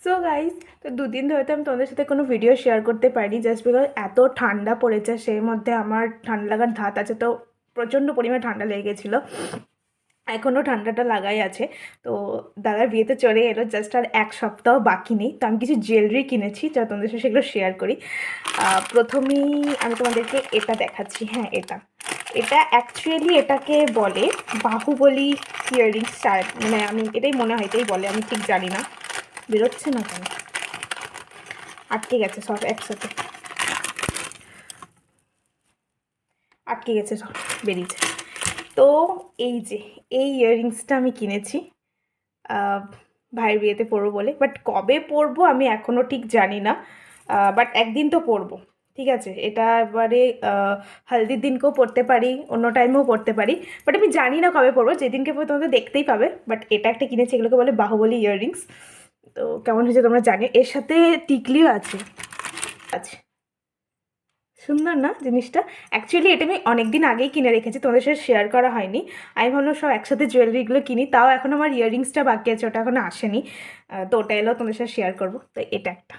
So guys, তো দুদিন ধরে তো আমি তোমাদের সাথে কোনো ভিডিও শেয়ার করতে পারিনি, জাস্ট বিকজ এত ঠান্ডা পড়েছে, সেই মধ্যে আমার ঠান্ডা লাগার ধাত আছে। তো প্রচণ্ড পরিমাণে ঠান্ডা লেগে গেছিলো, এখনও ঠান্ডাটা লাগাই আছে। তো দাদার বিয়েতে চলে এলো, জাস্ট আর এক সপ্তাহ বাকি নেই। তো আমি কিছু জুয়েলারি কিনেছি, যা তোমাদের সাথে সেগুলো শেয়ার করি। প্রথমেই আমি তোমাদেরকে এটা দেখাচ্ছি। হ্যাঁ, এটা এটা অ্যাকচুয়ালি এটাকে বলে বাহুবলী ইয়াররিংস, মানে আমি এটাই মনে হয়, এটাই বলে, আমি ঠিক জানি না। বেরোচ্ছে না কেন, আটকে গেছে সব একসাথে, আটকে গেছে সব, বেরিয়েছে। তো এই যে এই ইয়াররিংসটা আমি কিনেছি ভাইয়ের বিয়েতে পরবো বলে, বাট কবে পরবো আমি এখনও ঠিক জানি না, বাট একদিন তো পরবো। ঠিক আছে, এটা এবারে হলদির দিনকেও পরতে পারি, অন্য টাইমেও পরতে পারি, বাট আমি জানি না কবে পরবো। যেদিনকে পরবো তোমাদের দেখতেই পাবে। বাট এটা একটা কিনেছি, এগুলোকে বলে বাহুবলী ইয়াররিংস। তো কেমন হয়েছে তোমরা জানিও। এর সাথে টিকলিও আছে। আচ্ছা, সুন্দর না জিনিসটা? অ্যাকচুয়ালি এটা আমি অনেক দিন আগেই কিনে রেখেছি, তোমাদের সাথে শেয়ার করা হয়নি। আমি ভাবলাম সব একসাথে জুয়েলারিগুলো কিনি, তাও এখন আমার ইয়াররিংসটা বাকি আছে, ওটা এখনো আসেনি। তো ওটা এলো, তোমাদের সাথে শেয়ার করবো। তো এটা একটা